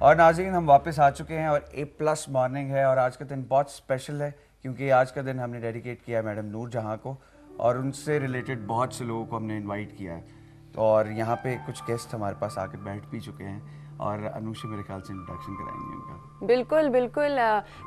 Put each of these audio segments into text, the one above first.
और नाज़रीन, हम वापस आ चुके हैं और A+ मॉर्निंग है और आज का दिन बहुत स्पेशल है क्योंकि आज का दिन हमने डेडिकेट किया है मैडम नूर जहां को और उनसे रिलेटेड बहुत से लोगों को हमने इनवाइट किया है। तो और यहाँ पे कुछ गेस्ट हमारे पास आकर बैठ भी चुके हैं और अनुषा मेरे ख्याल से इंट्रोडक्शन कराएंगे उनका। बिल्कुल बिल्कुल।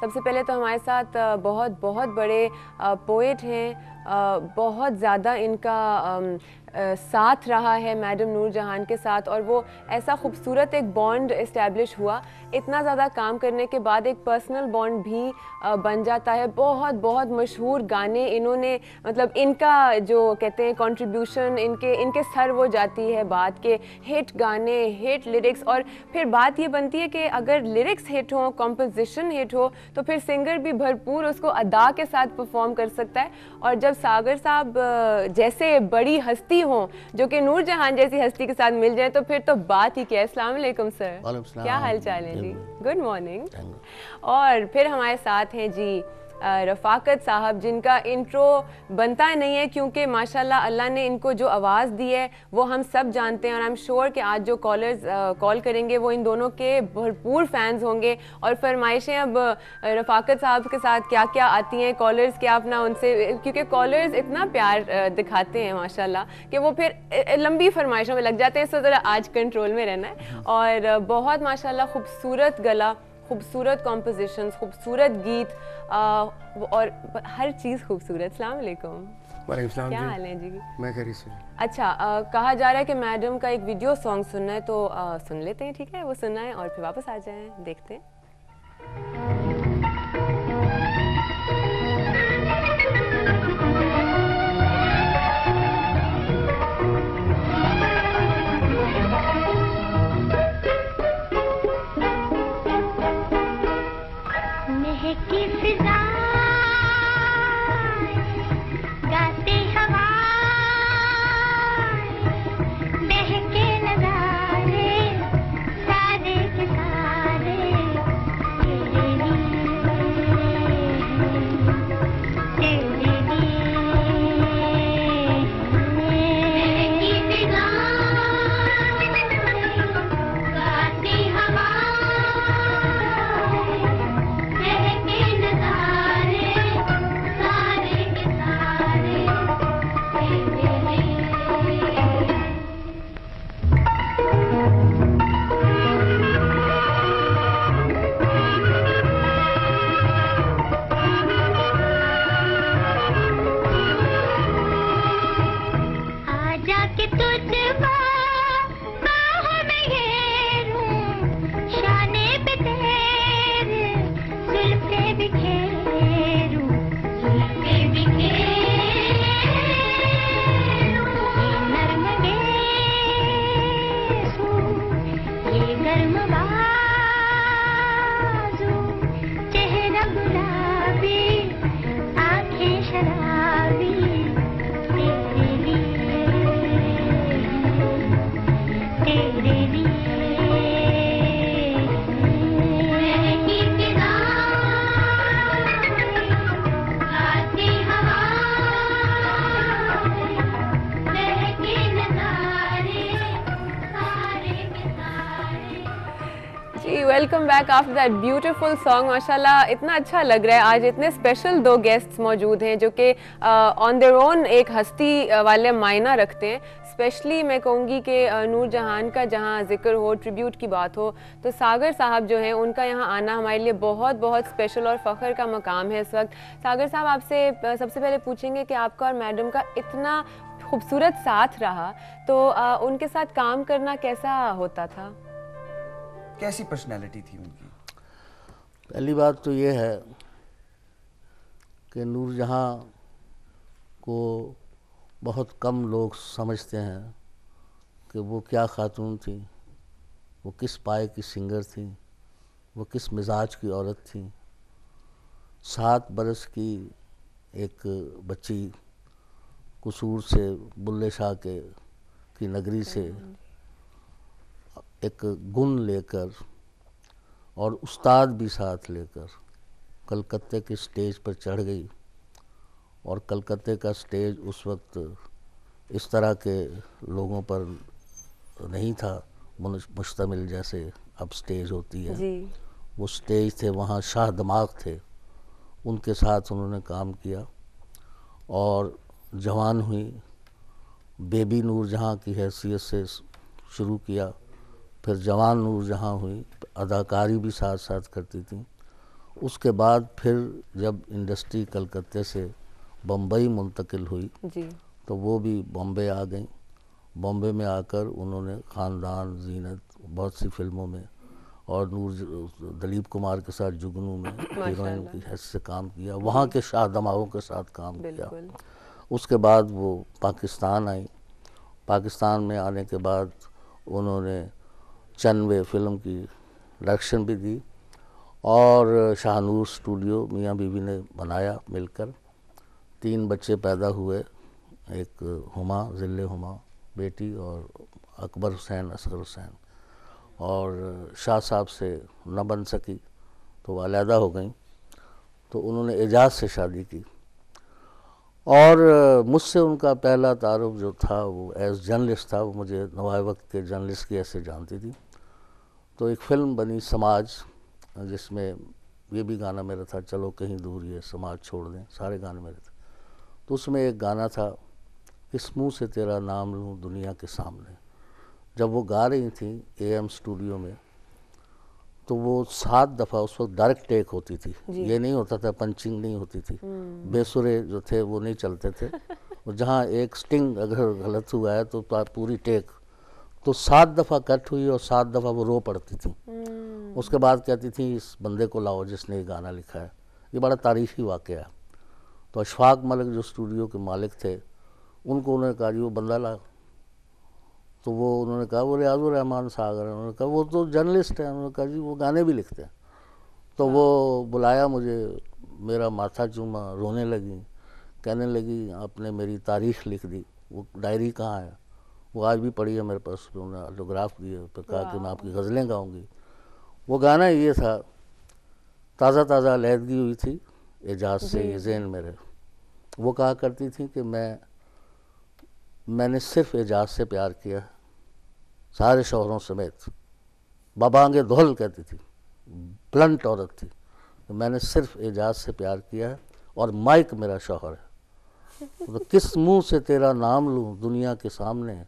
सबसे पहले तो हमारे साथ बहुत बहुत बड़े पोएट हैं। बहुत ज़्यादा इनका साथ रहा है मैडम नूर जहान के साथ और वो ऐसा खूबसूरत एक बॉन्ड इस्टेब्लिश हुआ। इतना ज़्यादा काम करने के बाद एक पर्सनल बॉन्ड भी बन जाता है। बहुत बहुत मशहूर गाने इन्होंने, मतलब इनका जो कहते हैं कंट्रीब्यूशन, इनके सर वो जाती है बात के हिट गाने, हिट लिरिक्स। और फिर बात ये बनती है कि अगर लिरिक्स हिट हो, कंपोजिशन हिट हो, तो फिर सिंगर भी भरपूर उसको अदा के साथ परफॉर्म कर सकता है। और जब सागर साहब जैसे बड़ी हस्ती हो जो कि नूर जहान जैसी हस्ती के साथ मिल जाए तो फिर तो बात ही क्या है। अस्सलाम वालेकुम सर, क्या हाल चाल है जी? Good morning. और फिर हमारे साथ हैं जी रफ़ाकत साहब, जिनका इंट्रो बनता नहीं है क्योंकि माशाल्लाह अल्लाह ने इनको जो आवाज़ दी है वो हम सब जानते हैं। और आई एम श्योर कि आज जो कॉलर्स कॉल करेंगे वो इन दोनों के भरपूर फैंस होंगे। और फरमाइशें अब रफ़ाकत साहब के साथ क्या क्या आती हैं कॉलर्स के, आप ना उनसे, क्योंकि कॉलर्स इतना प्यार दिखाते हैं माशाल्लाह कि वो फिर लंबी फरमाइशों में लग जाते हैं। इस ज़रा आज कंट्रोल में रहना है। और बहुत माशाल्लाह खूबसूरत गला, खूबसूरत कॉम्पोजिशंस, खूबसूरत गीत और हर चीज़ खूबसूरत। अस्सलाम वालेकुम। वालेकुम। क्या हाल है जी? मैं खैरियत से। अच्छा, कहा जा रहा है कि मैडम का एक वीडियो सॉन्ग सुनना है तो सुन लेते हैं, ठीक है? वो सुनना है और फिर वापस आ जाएं, देखते हैं। Welcome back after that beautiful song. माशाल्लाह इतना अच्छा लग रहा है। आज इतने स्पेशल दो गेस्ट्स मौजूद हैं जो कि ऑन देयर ओन एक हस्ती वाले मायना रखते हैं। स्पेशली मैं कहूँगी कि नूर जहान का जहाँ जिक्र हो, ट्रिब्यूट की बात हो, तो सागर साहब जो हैं उनका यहाँ आना हमारे लिए बहुत बहुत स्पेशल और फ़ख्र का मकाम है इस वक्त। सागर साहब, आपसे सबसे पहले पूछेंगे कि आपका और मैडम का इतना खूबसूरत साथ रहा, तो उनके साथ काम करना कैसा होता था? कैसी पर्सनैलिटी थी उनकी? पहली बात तो ये है कि नूर जहां को बहुत कम लोग समझते हैं कि वो क्या खातून थी, वो किस पाए की सिंगर थी, वो किस मिजाज की औरत थी। 7 बरस की एक बच्ची कसूर से, बुल्ले शाह की नगरी से एक गुण लेकर और उस्ताद भी साथ लेकर कलकत्ते के स्टेज पर चढ़ गई। और कलकत्ते का स्टेज उस वक्त इस तरह के लोगों पर नहीं था मुश्तमिल जैसे अब स्टेज होती है, जी। वो स्टेज थे, वहाँ शाह दमाग थे, उनके साथ उन्होंने काम किया। और जवान हुई, बेबी नूरजहां की हैसियत से शुरू किया, फिर जवान नूरजहां हुई, अदाकारी भी साथ साथ करती थी। उसके बाद फिर जब इंडस्ट्री कलकत्ते से बम्बई मुंतकिल हुई जी। तो वो भी बॉम्बे आ गई। बॉम्बे में आकर उन्होंने ख़ानदान, जीनत, बहुत सी फिल्मों में और दिलीप कुमार के साथ जुगनू में हीरोइन की हैसियत से काम किया, वहाँ के शाह दमागों के साथ काम किया। उसके बाद वो पाकिस्तान आई। पाकिस्तान में आने के बाद उन्होंने चन्वे फिल्म की डायरेक्शन भी दी और शाहनूर स्टूडियो मियाँ बीवी ने बनाया मिलकर। 3 बच्चे पैदा हुए, एक हुमा, ज़िल्ले हुमा बेटी, और अकबर हुसैन, असगर हुसैन। और शाह साहब से न बन सकी तो वो अलहदा हो गई, तो उन्होंने एजाज से शादी की। और मुझसे उनका पहला तारुफ जो था वो एज जर्नलिस्ट था। वो मुझे नवाए वक्त के जर्नलिस्ट की ऐसे जानती थी। तो एक फ़िल्म बनी समाज, जिसमें ये भी गाना मेरा था, चलो कहीं दूर ये समाज छोड़ दें, सारे गाने मेरे थे। तो उसमें एक गाना था, इस मुँह से तेरा नाम लूँ दुनिया के सामने। जब वो गा रही थी AM स्टूडियो में, तो वो 7 दफ़ा, उस वक्त डायरेक्ट टेक होती थी, ये नहीं होता था, पंचिंग नहीं होती थी, बेसुरे जो थे वो नहीं चलते थे। और जहाँ एक स्टिंग अगर गलत हुआ है तो पूरी टेक, तो 7 दफ़ा कट हुई और 7 दफ़ा वो रो पड़ती थी। उसके बाद कहती थी इस बंदे को लाओ जिसने ये गाना लिखा है। ये बड़ा तारीख़ी वाक़या है। तो अशफाक मलिक जो स्टूडियो के मालिक थे, उनको उन्होंने कहा जी वो बंदा ला। तो वो उन्होंने कहा वो रियाजुर रहमान सागर है। उन्होंने कहा वो तो जर्नलिस्ट है। उन्होंने कहा जी वो गाने भी लिखते हैं। तो वो बुलाया मुझे, मेरा माथा चूमा, रोने लगी, कहने लगी आपने मेरी तारीख़ लिख दी। वो डायरी कहाँ है, वो आज भी पड़ी है मेरे पास। उन्होंने ऑटोग्राफ दिए, फिर कहा कि मैं आपकी गज़लें गाऊंगी। वो गाना ये था, ताज़ा ताज़ा अलहदगी हुई थी एजाज से ये ज़हन मेरे। वो कहा करती थी कि मैंने सिर्फ एजाज से प्यार किया, सारे शौहरों समेत। बाबांगे धौल कहती थी, ब्लंट औरत थी। तो मैंने सिर्फ एजाज से प्यार किया है और माइक मेरा शौहर है। तो किस मुंह से तेरा नाम लूँ दुनिया के सामने,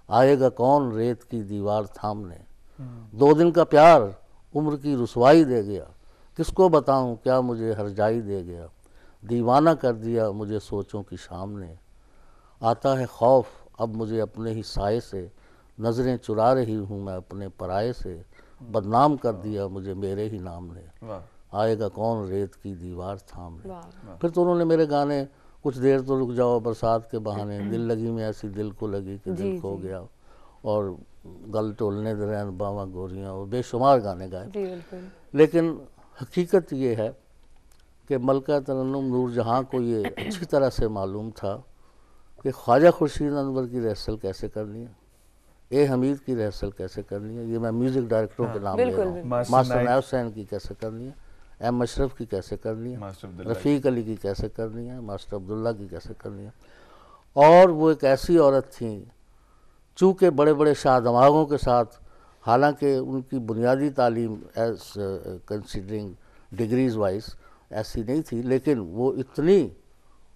आएगा कौन रेत की दीवार थामने। 2 दिन का प्यार उम्र की रुसवाई दे गया, किसको बताऊं क्या मुझे हरजाई दे गया। दीवाना कर दिया मुझे सोचों की शाम ने, आता है खौफ अब मुझे अपने ही साए से। नज़रें चुरा रही हूँ मैं अपने पराये से, बदनाम कर दिया मुझे मेरे ही नाम ने। आएगा कौन रेत की दीवार थामने। फिर तो उन्होंने मेरे गाने, कुछ देर तो रुक जाओ, बरसात के बहाने, दिल लगी में ऐसी दिल को लगी कि दिल खो गया, और गल टोलने दरैन बावा गोरियाँ, और बेशुमार गाने गाए। लेकिन हकीकत ये है कि मलका तरन्नुम नूरजहां को ये अच्छी तरह से मालूम था कि ख्वाजा खुर्शीद अनवर की रिहर्सल कैसे करनी है, ए हमीद की रिहर्सल कैसे करनी है। ये मैं म्यूज़िक डायरेक्टरों के नाम ले रहा हूँ। मास्टर नायब हुसैन की कैसे करनी है, M अशरफ की कैसे करनी है, रफ़ीक अली की कैसे करनी है, मास्टर अब्दुल्ला की कैसे करनी है। और वो एक ऐसी औरत थी, चूँकि बड़े बड़े शाह दमागों के साथ, हालांकि उनकी बुनियादी तालीम एज कंसिडरिंग डिग्रीज़ वाइज ऐसी नहीं थी, लेकिन वो इतनी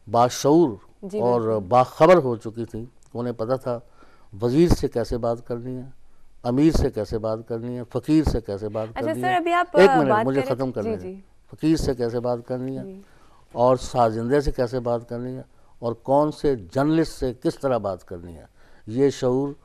बाशऊर और बाखबर हो चुकी थी, उन्हें पता था वज़ीर से कैसे बात करनी है, अमीर से कैसे बात करनी है, फ़कीर से कैसे बात करनी है। अभी आप एक मिनट मुझे ख़त्म करने दें। फ़कीर से कैसे बात करनी है, और साजिंदे से कैसे बात करनी है, और कौन से जर्नलिस्ट से किस तरह बात करनी है। ये शऊर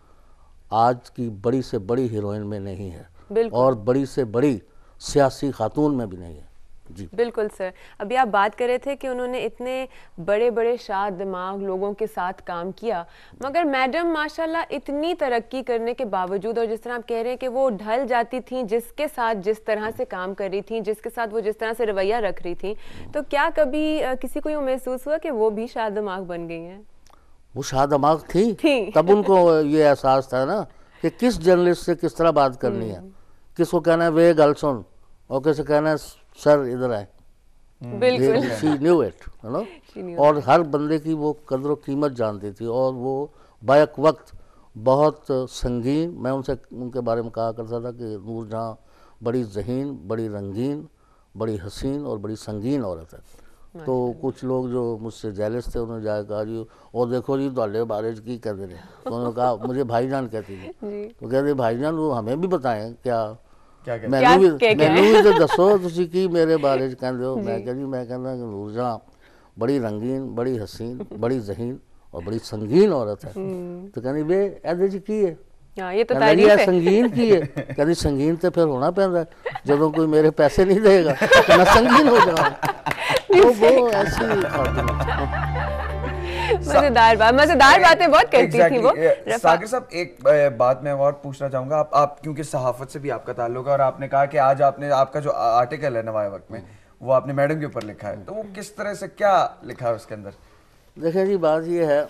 आज की बड़ी से बड़ी हीरोइन में नहीं है, और बड़ी से बड़ी सियासी खातून में भी नहीं है। जी बिल्कुल सर। अभी आप बात कर रहे थे कि उन्होंने इतने बड़े बड़े शाह दिमाग लोगों के साथ काम किया, मगर मैडम माशाल्लाह इतनी तरक्की करने के बावजूद, और जिस तरह आप कह रहे हैं कि वो ढल जाती थी जिसके साथ जिस तरह से काम कर रही थी, जिसके साथ वो जिस तरह से रवैया रख रही थी, तो क्या कभी किसी को यूँ महसूस हुआ कि वो भी शाह दिमाग बन गई हैं? वो शाह दिमाग थी तब उनको ये एहसास था ना कि किस जर्नलिस्ट से किस तरह बात करनी है, किसको कहना है वे गल सुन, और किसे कहना है सर इधर आए। बिल्कुल she knew it, you know. और हर बंदे की वो कदर व कीमत जानती थी, और वो बैक वक्त बहुत संगीन। मैं उनसे उनके बारे में कहा करता था कि नूरजहां बड़ी ज़हीन, बड़ी रंगीन, बड़ी हसीन और बड़ी संगीन औरत है। तो कुछ लोग जो मुझसे जेलस थे उन्होंने जाकर कहा जी और देखो जी ਤੁਹਾਡੇ बारे की कहते रहे। तो उन्होंने कहा मुझे भाईजान कहती थी। तो कहते भाईजान वो हमें भी बताएं क्या मैनू भी तो दसो तुसी की मेरे बारे च कहते हो। मैं कहा जी मैं कहना कि नूरजहां बड़ी रंगीन, बड़ी हसीन, बड़ी ज़हीन और बड़ी संगीन औरत है। तो कहनी वे ਇਹਦੇ ਚ ਕੀ ਹੈ? ये तो तारीफ है। संगीन की है। कहती संगीन तो फिर होना पैंदा जदों कोई मेरे पैसे नहीं देगा तो मैं संगीन हो जाऊँ। तो वो ऐसी मजेदार बातें बहुत करती थी वो। साकिर साहब एक बात मैं और पूछना चाहूंगा, आप क्योंकि सहाफत से भी आपका ताल्लुक है और आपने कहा कि आज आपने आपका जो आर्टिकल है नवाए वक्त में वो आपने मैडम के ऊपर लिखा है, तो वो किस तरह से क्या लिखा है उसके अंदर? देखिए जी बात ये है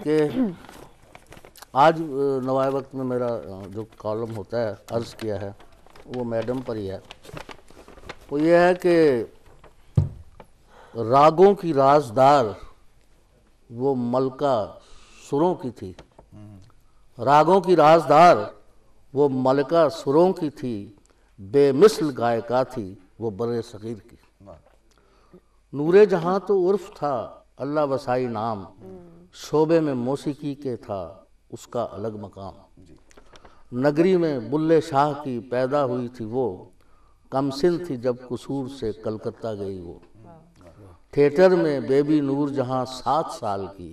कि आज नवाए वक्त में मेरा जो कॉलम होता है अर्ज़ किया है वो मैडम पर ही है। वो ये है कि रागों की राजदार वो मलका सुरों की थी, रागों की राजदार वो मलका सुरों की थी, बेमिसल गायका थी वो बर्रे सगीर की। नूरे जहाँ तो उर्फ था अल्लाह वसाई नाम, शोबे में मौसीकी के था उसका अलग मकाम। नगरी में बुल्ले शाह की पैदा हुई थी वो, कमसिन थी जब कसूर से कलकत्ता गई वो। थिएटर में बेबी नूरजहां 7 साल की,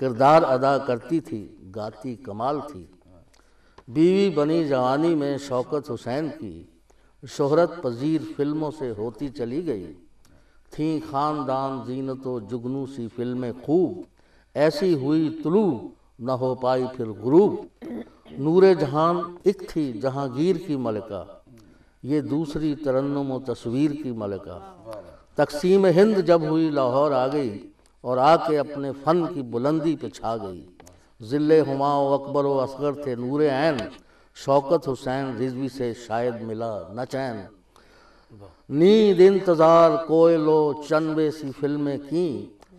किरदार अदा करती थी, गाती कमाल थी। बीवी बनी जवानी में शौकत हुसैन की, शोहरत पजीर फिल्मों से होती चली गई। थी खानदान जीनतो जुगनू सी फिल्में खूब, ऐसी हुई तुलू न हो पाई फिर गुरूब। नूरे जहान एक थी जहांगीर की मलिका, ये दूसरी तरन्नुम व तस्वीर की मलिका। तकसीम हिंद जब हुई लाहौर आ गई और आके अपने फ़न की बुलंदी पे छा गई। ज़िले हुमायूं अकबर व असगर थे नूरे ऐन, शौकत हुसैन रिजवी से शायद मिला न चैन। नींद इंतज़ार कोयलो चनबे सी फिल्में की,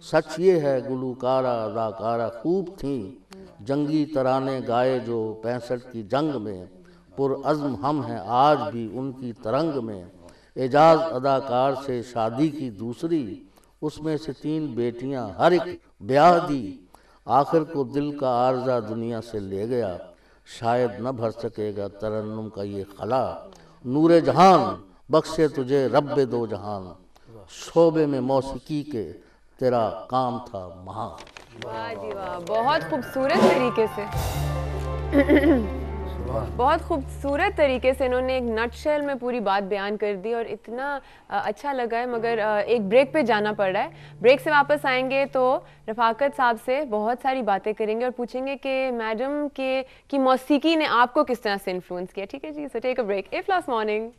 सच ये है गुलूकारा अदाकारा खूब थी। जंगी तराने गाए जो 65 की जंग में, पुरअज़्म हम हैं आज भी उनकी तरंग में। एजाज अदाकार से शादी की दूसरी, उसमें से 3 बेटियां हर एक ब्याह दी। आखिर को दिल का आर्जा दुनिया से ले गया, शायद न भर सकेगा तरन्नुम का ये खला। नूरे जहान बख्शे तुझे रब्बे दो जहान, शोबे में मौसीकी के तेरा काम था महान। वाह जी वाह, बहुत खूबसूरत तरीके से बहुत खूबसूरत तरीके से इन्होंने एक नटशेल में पूरी बात बयान कर दी और इतना अच्छा लगा है। मगर एक ब्रेक पे जाना पड़ रहा है। ब्रेक से वापस आएंगे तो रफाकत साहब से बहुत सारी बातें करेंगे और पूछेंगे कि मैडम की मौसीकी ने आपको किस तरह से इन्फ्लुएंस किया। ठीक है जी, सो टेक अ ब्रेक। इफ्लास मॉर्निंग।